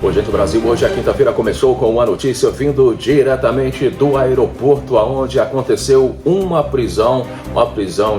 Ô, gente, Brasil, hoje a quinta-feira começou com uma notícia vindo diretamente do aeroporto, onde aconteceu uma prisão,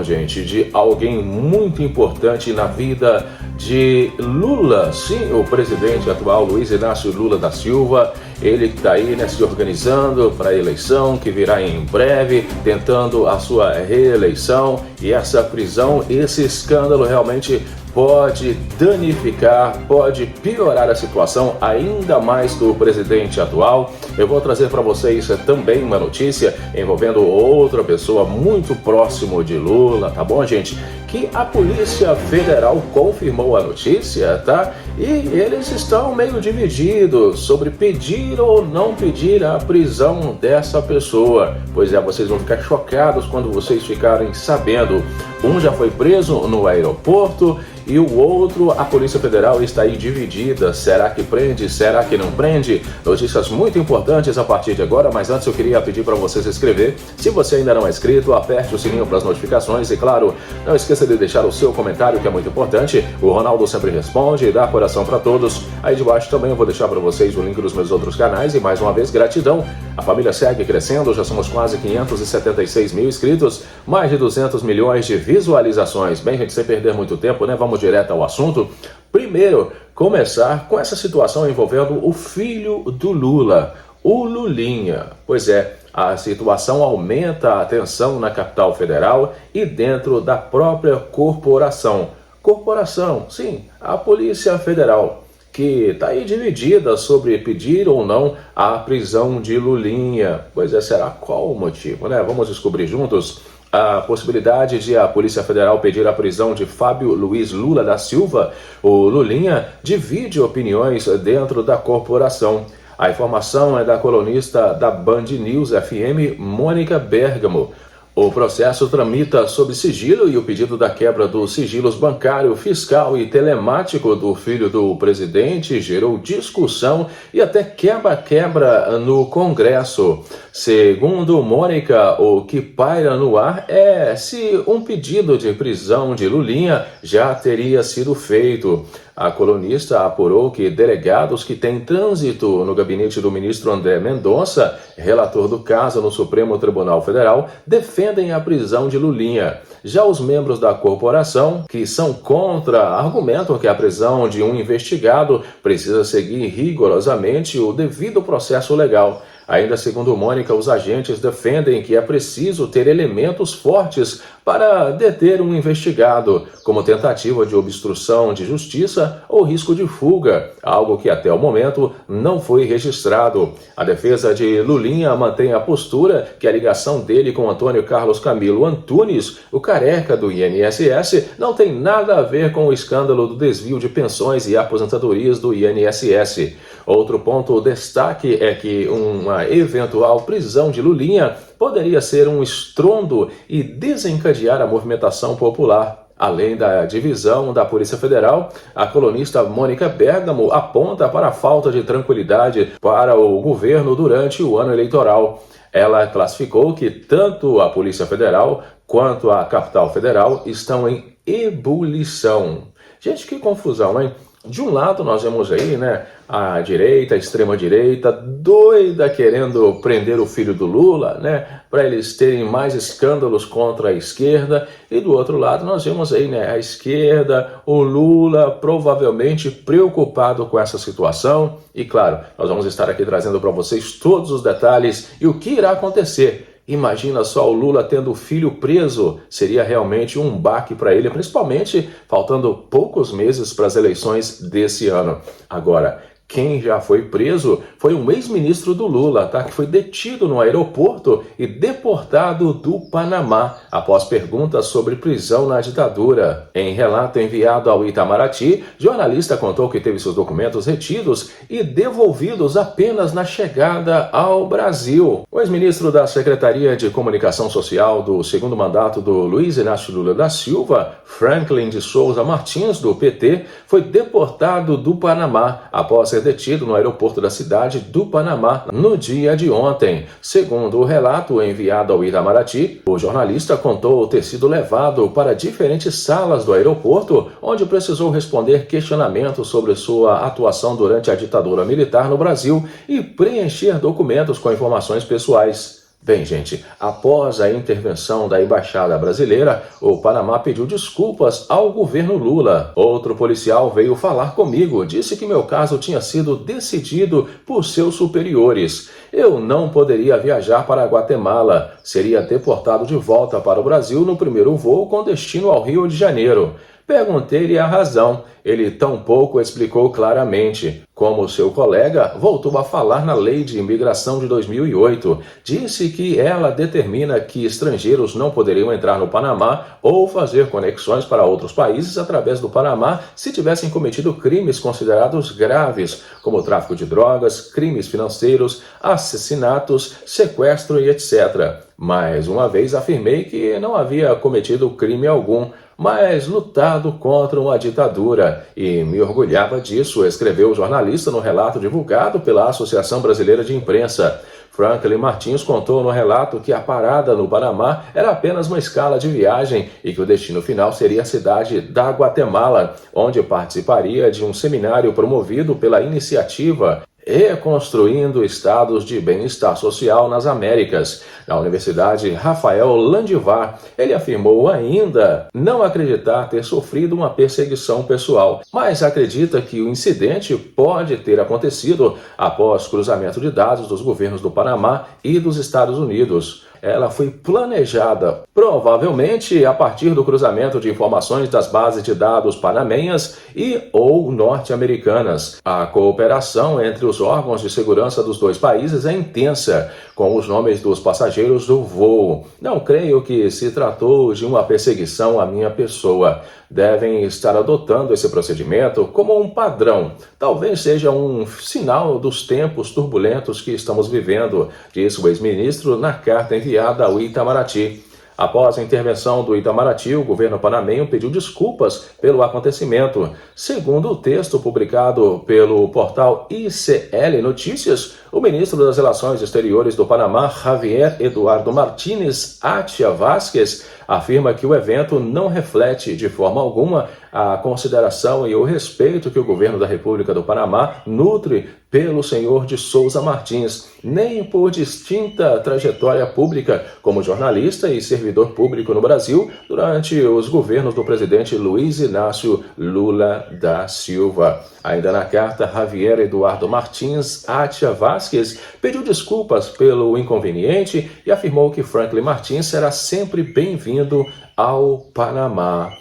gente, de alguém muito importante na vida de Lula. Sim, o presidente atual, Luiz Inácio Lula da Silva, ele que está aí, né, se organizando para a eleição que virá em breve, tentando a sua reeleição, e essa prisão, esse escândalo realmente pode danificar, pode piorar a situação ainda mais do presidente atual. Eu vou trazer para vocês também uma notícia envolvendo outra pessoa muito próximo de Lula, tá bom, gente? Que a Polícia Federal confirmou a notícia, tá? E eles estão meio divididos sobre pedir ou não pedir a prisão dessa pessoa. Pois é, vocês vão ficar chocados quando vocês ficarem sabendo. Um já foi preso no aeroporto e o outro, a Polícia Federal está aí dividida. Será que prende? Será que não prende? Notícias muito importantes a partir de agora, mas antes eu queria pedir para você se inscrever. Se você ainda não é inscrito, aperte o sininho para as notificações e, claro, não esqueça de deixar o seu comentário, que é muito importante. O Ronaldo sempre responde e dá coração para todos. Aí de baixo também eu vou deixar para vocês o link dos meus outros canais e, mais uma vez, gratidão. A família segue crescendo, já somos quase 576 mil inscritos, mais de 200 milhões de visualizações. Bem, gente, sem perder muito tempo, né? Vamos direto ao assunto. Primeiro, começar com essa situação envolvendo o filho do Lula, o Lulinha. Pois é, a situação aumenta a tensão na capital federal e dentro da própria corporação. Corporação, sim, a Polícia Federal, que está aí dividida sobre pedir ou não a prisão de Lulinha. Pois é, será qual o motivo, né? Vamos descobrir juntos. A possibilidade de a Polícia Federal pedir a prisão de Fábio Luiz Lula da Silva, o Lulinha, divide opiniões dentro da corporação. A informação é da colunista da Band News FM, Mônica Bergamo. O processo tramita sob sigilo e o pedido da quebra dos sigilos bancário, fiscal e telemático do filho do presidente gerou discussão e até quebra-quebra no Congresso. Segundo Mônica, o que paira no ar é se um pedido de prisão de Lulinha já teria sido feito. A colunista apurou que delegados que têm trânsito no gabinete do ministro André Mendonça, relator do caso no Supremo Tribunal Federal, defendem a prisão de Lulinha. Já os membros da corporação, que são contra, argumentam que a prisão de um investigado precisa seguir rigorosamente o devido processo legal. Ainda segundo Mônica, os agentes defendem que é preciso ter elementos fortes para deter um investigado, como tentativa de obstrução de justiça ou risco de fuga, algo que até o momento não foi registrado. A defesa de Lulinha mantém a postura que a ligação dele com Antônio Carlos Camilo Antunes, o careca do INSS, não tem nada a ver com o escândalo do desvio de pensões e aposentadorias do INSS. Outro ponto destaque é que uma eventual prisão de Lulinha poderia ser um estrondo e desencadear a movimentação popular. Além da divisão da Polícia Federal, a colunista Mônica Bergamo aponta para a falta de tranquilidade para o governo durante o ano eleitoral. Ela classificou que tanto a Polícia Federal quanto a capital federal estão em ebulição. Gente, que confusão, hein? De um lado nós vemos aí, né, a direita, a extrema-direita, doida querendo prender o filho do Lula, né, para eles terem mais escândalos contra a esquerda, e do outro lado nós vemos aí, né, a esquerda, o Lula provavelmente preocupado com essa situação, e claro, nós vamos estar aqui trazendo para vocês todos os detalhes e o que irá acontecer. Imagina só o Lula tendo o filho preso, seria realmente um baque para ele, principalmente faltando poucos meses para as eleições desse ano. Agora, quem já foi preso foi um ex-ministro do Lula, tá? Que foi detido no aeroporto e deportado do Panamá após perguntas sobre prisão na ditadura. Em relato enviado ao Itamaraty, jornalista contou que teve seus documentos retidos e devolvidos apenas na chegada ao Brasil. O ex-ministro da Secretaria de Comunicação Social do segundo mandato do Luiz Inácio Lula da Silva, Franklin de Souza Martins, do PT, foi deportado do Panamá após ser detido no aeroporto da cidade do Panamá no dia de ontem. Segundo o relato enviado ao Itamaraty, o jornalista contou ter sido levado para diferentes salas do aeroporto, onde precisou responder questionamentos sobre sua atuação durante a ditadura militar no Brasil e preencher documentos com informações pessoais. Bem, gente, após a intervenção da Embaixada Brasileira, o Panamá pediu desculpas ao governo Lula. Outro policial veio falar comigo, disse que meu caso tinha sido decidido por seus superiores. Eu não poderia viajar para Guatemala, seria deportado de volta para o Brasil no primeiro voo com destino ao Rio de Janeiro. Perguntei-lhe a razão. Ele tampouco explicou claramente. Como seu colega, voltou a falar na Lei de Imigração de 2008. Disse que ela determina que estrangeiros não poderiam entrar no Panamá ou fazer conexões para outros países através do Panamá se tivessem cometido crimes considerados graves, como tráfico de drogas, crimes financeiros, assassinatos, sequestro e etc. Mais uma vez afirmei que não havia cometido crime algum, mas lutado contra uma ditadura, e me orgulhava disso, escreveu o jornalista no relato divulgado pela Associação Brasileira de Imprensa. Franklin Martins contou no relato que a parada no Panamá era apenas uma escala de viagem e que o destino final seria a cidade da Guatemala, onde participaria de um seminário promovido pela iniciativa Reconstruindo Estados de Bem-Estar Social nas Américas, na Universidade Rafael Landivar. Ele afirmou ainda não acreditar ter sofrido uma perseguição pessoal, mas acredita que o incidente pode ter acontecido após cruzamento de dados dos governos do Panamá e dos Estados Unidos. Ela foi planejada, provavelmente a partir do cruzamento de informações das bases de dados panamenhas e ou norte-americanas. A cooperação entre os órgãos de segurança dos dois países é intensa, com os nomes dos passageiros do voo. Não creio que se tratou de uma perseguição à minha pessoa. Devem estar adotando esse procedimento como um padrão. Talvez seja um sinal dos tempos turbulentos que estamos vivendo, disse o ex-ministro na carta enviada ao Itamaraty. Após a intervenção do Itamaraty, o governo panamenho pediu desculpas pelo acontecimento. Segundo o texto publicado pelo portal ICL Notícias, o ministro das Relações Exteriores do Panamá, Javier Eduardo Martínez Atia Vázquez, afirma que o evento não reflete de forma alguma a consideração e o respeito que o governo da República do Panamá nutre pelo senhor de Souza Martins, nem por distinta trajetória pública como jornalista e servidor público no Brasil durante os governos do presidente Luiz Inácio Lula da Silva. Ainda na carta, Javier Eduardo Martins Atia Vázquez pediu desculpas pelo inconveniente e afirmou que Franklin Martins será sempre bem-vindo ao Panamá.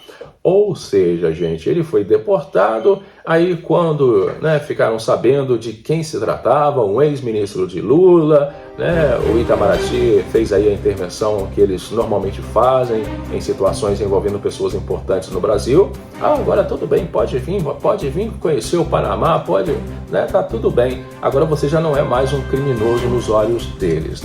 Ou seja, gente, ele foi deportado, aí quando ficaram sabendo de quem se tratava, um ex-ministro de Lula, o Itamaraty fez aí a intervenção que eles normalmente fazem em situações envolvendo pessoas importantes no Brasil. Agora tudo bem, pode vir conhecer o Panamá, tá tudo bem. Agora você já não é mais um criminoso nos olhos deles,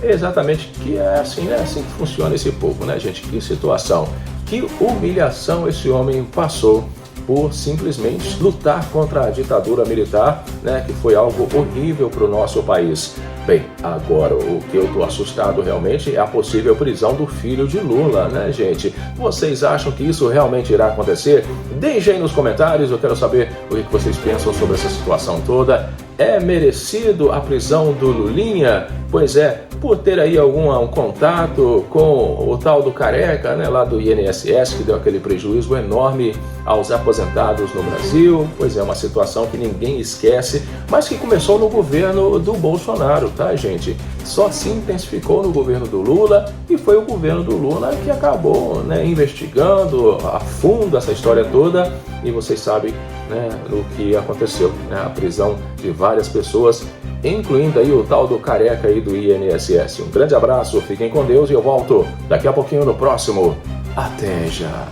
Exatamente, que é assim que funciona esse povo, gente? Que situação. Que humilhação esse homem passou por simplesmente lutar contra a ditadura militar, que foi algo horrível para o nosso país. Bem, agora o que eu estou assustado realmente é a possível prisão do filho de Lula, gente? Vocês acham que isso realmente irá acontecer? Deixem aí nos comentários, eu quero saber o que vocês pensam sobre essa situação toda. É merecido a prisão do Lulinha? Pois é, por ter aí um contato com o tal do Careca, lá do INSS, que deu aquele prejuízo enorme aos aposentados no Brasil. Pois é, uma situação que ninguém esquece, mas que começou no governo do Bolsonaro, tá, gente? Só se intensificou no governo do Lula e foi o governo do Lula que acabou investigando a fundo essa história toda e vocês sabem o que aconteceu, a prisão de várias pessoas, incluindo aí o tal do Careca aí do INSS. Um grande abraço, fiquem com Deus e eu volto daqui a pouquinho no próximo. Até já!